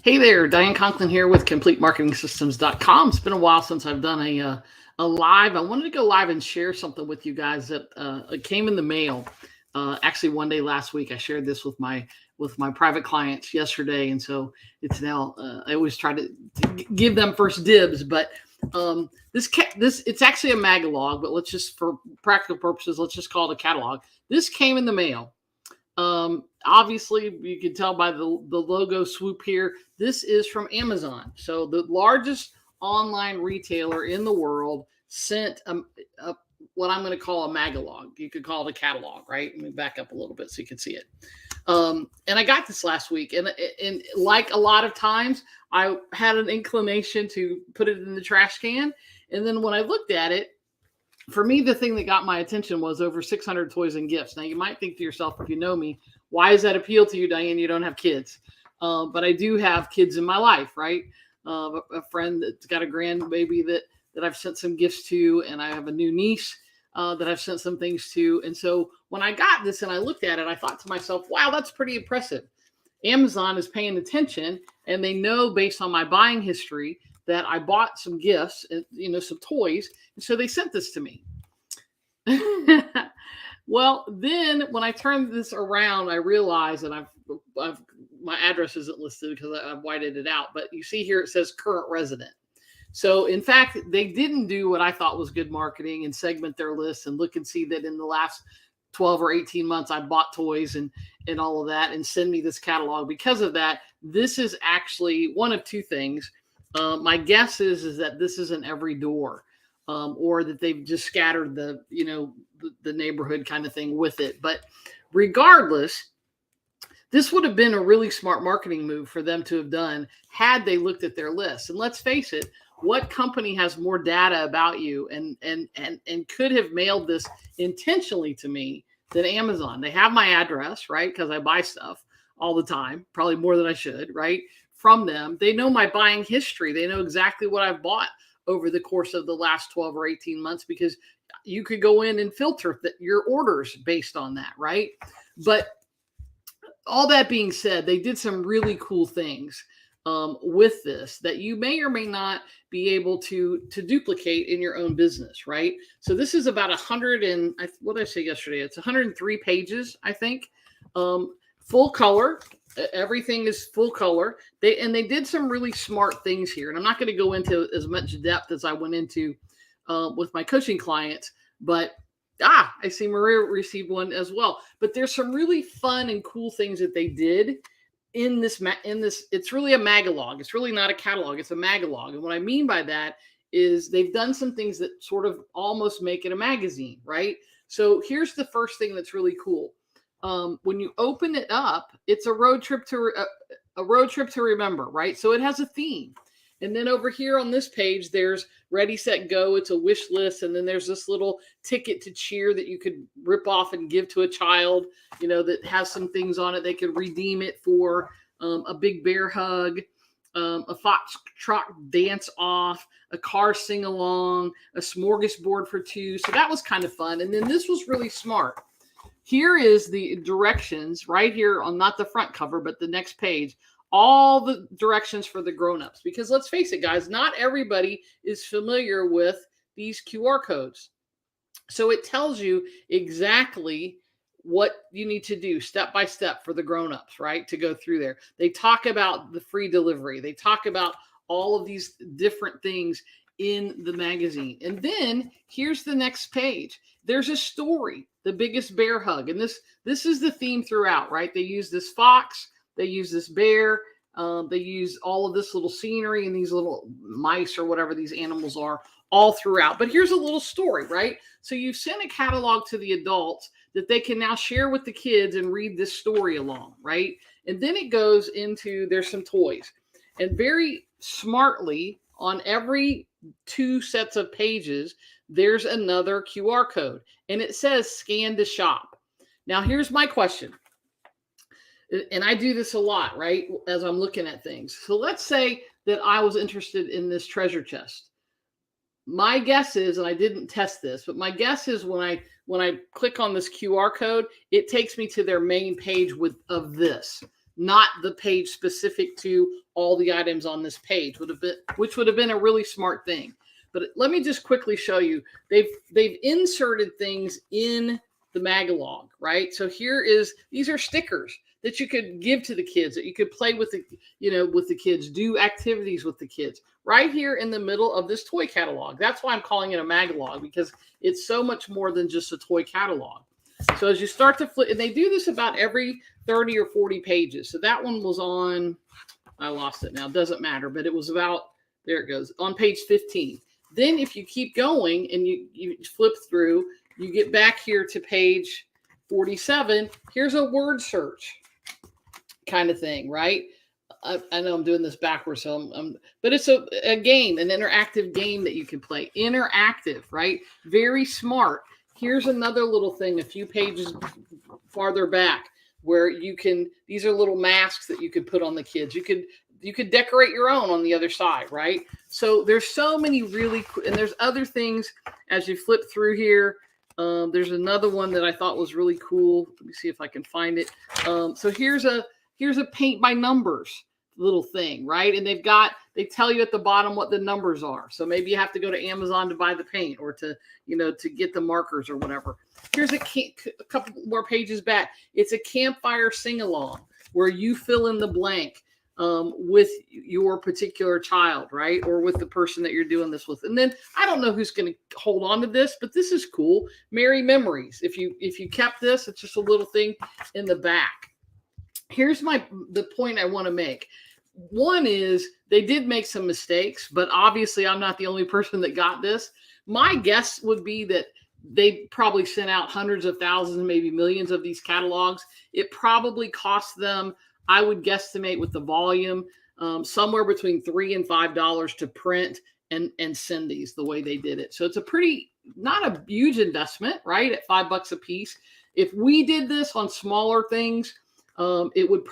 Hey there, Diane Conklin here with CompleteMarketingSystems.com. It's been a while since I've done a live. I wanted to go live and share something with you guys that it came in the mail. Actually, one day last week, I shared this with my private clients yesterday, and so it's now. I always try to give them first dibs, but this it's actually a magalog, but let's just for practical purposes, let's just call it a catalog. This came in the mail. Obviously, you can tell by the logo swoop here. This is from Amazon. So the largest online retailer in the world sent what I'm going to call a magalog. You could call it a catalog, right? Let me back up a little bit so you can see it. And I got this last week, and like a lot of times, I had an inclination to put it in the trash can. And then when I looked at it, for me, the thing that got my attention was over 600 toys and gifts. Now, you might think to yourself, if you know me, why does that appeal to you, Diane? You don't have kids. But I do have kids in my life, right? A friend that's got a grandbaby that I've sent some gifts to, and I have a new niece that I've sent some things to. And so when I got this and I looked at it, I thought to myself, wow, that's pretty impressive. Amazon is paying attention, and they know based on my buying history that I bought some gifts, some toys. And so they sent this to me. Well, then when I turned this around, I realized, and I've my address isn't listed because I've whited it out, but you see here it says current resident. So in fact, they didn't do what I thought was good marketing and segment their list and look and see that in the last 12 or 18 months, I bought toys and all of that and send me this catalog. Because of that, this is actually one of two things. My guess is that this isn't every door, or that they've just scattered the neighborhood kind of thing with it. But regardless, this would have been a really smart marketing move for them to have done had they looked at their list. And let's face it, what company has more data about you and could have mailed this intentionally to me than Amazon? They have my address, right? Because I buy stuff all the time, probably more than I should, right? From them. They know my buying history. They know exactly what I've bought over the course of the last 12 or 18 months, because you could go in and filter your orders based on that, right? But all that being said, they did some really cool things with this that you may or may not be able to duplicate in your own business, right? So this is about 100 and what did I say yesterday? It's 103 pages, I think. Full color. Everything is full color. They did some really smart things here. And I'm not going to go into as much depth as I went into with my coaching clients, but I see Maria received one as well. But there's some really fun and cool things that they did in this. It's really a magalog. It's really not a catalog. It's a magalog. And what I mean by that is they've done some things that sort of almost make it a magazine, right? So here's the first thing that's really cool. When you open it up, it's a road trip to remember, right? So it has a theme. And then over here on this page, there's Ready, Set, Go. It's a wish list. And then there's this little ticket to cheer that you could rip off and give to a child, that has some things on it. They could redeem it for a big bear hug, a foxtrot dance off, a car sing along, a smorgasbord for two. So that was kind of fun. And then this was really smart. Here is the directions right here on not the front cover, but the next page, all the directions for the grownups. Because let's face it, guys, not everybody is familiar with these QR codes. So it tells you exactly what you need to do step by step for the grownups, right? To go through there. They talk about the free delivery. They talk about all of these different things in the magazine. And then here's the next page. There's a story, the biggest bear hug. And this is the theme throughout, right? They use this fox, they use this bear, they use all of this little scenery and these little mice or whatever these animals are all throughout. But here's a little story, right? So you've sent a catalog to the adults that they can now share with the kids and read this story along, right? And then it goes into, there's some toys. And very smartly, on every 2 sets of pages, there's another QR code. And it says scan to shop. Now, here's my question. And I do this a lot, right? As I'm looking at things. So let's say that I was interested in this treasure chest. My guess is, and I didn't test this, but my guess is when I click on this QR code, it takes me to their main page of this. not the page specific to all the items on this page, which would have been a really smart thing. But let me just quickly show you. They've inserted things in the Magalog, right? So these are stickers that you could give to the kids, that you could play with the kids, do activities with the kids, right here in the middle of this toy catalog. That's why I'm calling it a Magalog, because it's so much more than just a toy catalog. So as you start to flip, and they do this about every 30 or 40 pages. So that one was on, I lost it now, doesn't matter, but it was about, there it goes, on page 15. Then if you keep going and you flip through, you get back here to page 47. Here's a word search kind of thing, right? I know I'm doing this backwards, so but it's a game, an interactive game that you can play. Interactive, right? Very smart. Here's another little thing a few pages farther back where these are little masks that you could put on the kids. You could decorate your own on the other side, right? So there's so many really, and there's other things as you flip through here. There's another one that I thought was really cool. Let me see if I can find it. So here's a paint by numbers little thing, right? And they tell you at the bottom what the numbers are. So maybe you have to go to Amazon to buy the paint, or to get the markers or whatever. Here's a couple more pages back. It's a campfire sing-along where you fill in the blank with your particular child, right? Or with the person that you're doing this with. And then I don't know who's going to hold on to this, but this is cool. Merry memories. If you kept this, it's just a little thing in the back. Here's the point I want to make. One is they did make some mistakes, but obviously I'm not the only person that got this. My guess would be that they probably sent out hundreds of thousands, maybe millions of these catalogs. It probably cost them, I would guesstimate with the volume, somewhere between $3 and $5 to print and send these the way they did it. So it's not a huge investment, right? At $5 a piece. If we did this on smaller things, it would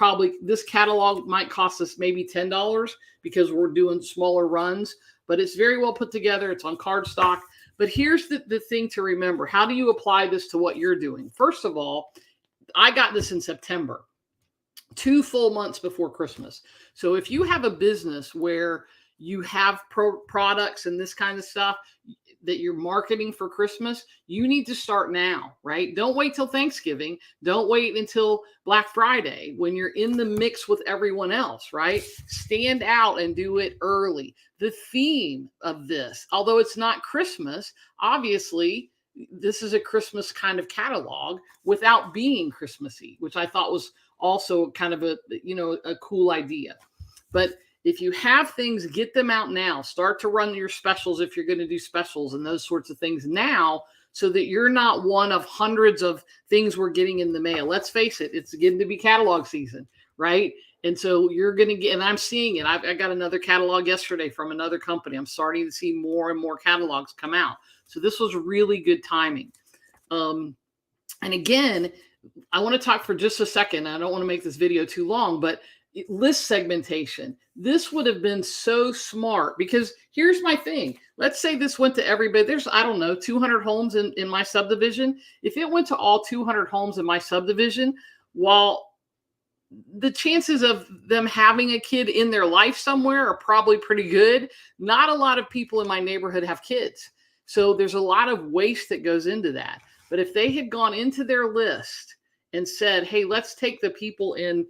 this catalog might cost us maybe $10 because we're doing smaller runs, but it's very well put together. It's on cardstock. But here's the thing to remember. How do you apply this to what you're doing? First of all, I got this in September, 2 full months before Christmas. So if you have a business where you have products and this kind of stuff that you're marketing for Christmas, you need to start now, right? Don't wait till Thanksgiving. Don't wait until Black Friday when you're in the mix with everyone else, right? Stand out and do it early. The theme of this, although it's not Christmas, obviously this is a Christmas kind of catalog without being Christmassy, which I thought was also kind of a cool idea. But if you have things, get them out now. Start to run your specials if you're going to do specials and those sorts of things now, so that you're not one of hundreds of things we're getting in the mail. Let's face it, it's getting to be catalog season, right? And so you're going to get, and I'm seeing it. I got another catalog yesterday from another company. I'm starting to see more and more catalogs come out. So this was really good timing. And again, I want to talk for just a second. I don't want to make this video too long, but list segmentation. This would have been so smart, because here's my thing. Let's say this went to everybody. There's, 200 homes in my subdivision. If it went to all 200 homes in my subdivision, while the chances of them having a kid in their life somewhere are probably pretty good, not a lot of people in my neighborhood have kids. So there's a lot of waste that goes into that. But if they had gone into their list and said, hey, let's take the people in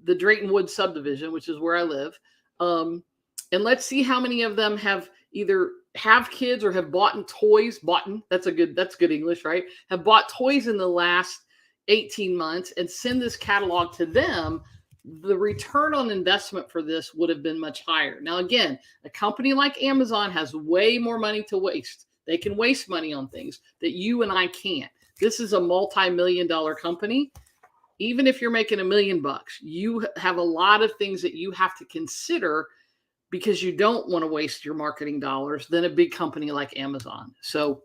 the Drayton Woods subdivision, which is where I live, and let's see how many of them have either have kids or have bought toys. That's good English, right? Have bought toys in the last 18 months, and send this catalog to them. The return on investment for this would have been much higher. Now, again, a company like Amazon has way more money to waste. They can waste money on things that you and I can't. This is a multi-million-dollar company. Even if you're making $1 million, you have a lot of things that you have to consider, because you don't want to waste your marketing dollars than a big company like Amazon. So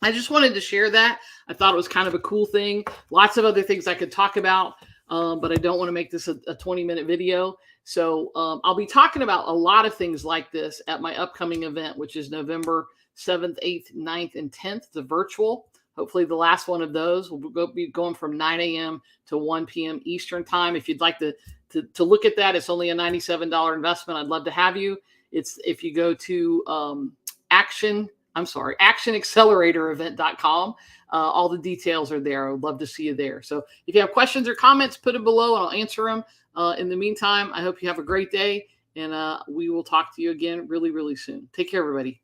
I just wanted to share that. I thought it was kind of a cool thing. Lots of other things I could talk about, but I don't want to make this a 20-minute video. So I'll be talking about a lot of things like this at my upcoming event, which is November 7th, 8th, 9th, and 10th. It's a virtual. Hopefully the last one of those will be going from 9 a.m. to 1 p.m. Eastern time. If you'd like to look at that, it's only a $97 investment. I'd love to have you. It's if you go to actionacceleratorevent.com. All the details are there. I would love to see you there. So if you have questions or comments, put them below and I'll answer them. In the meantime, I hope you have a great day, and we will talk to you again really, really soon. Take care, everybody.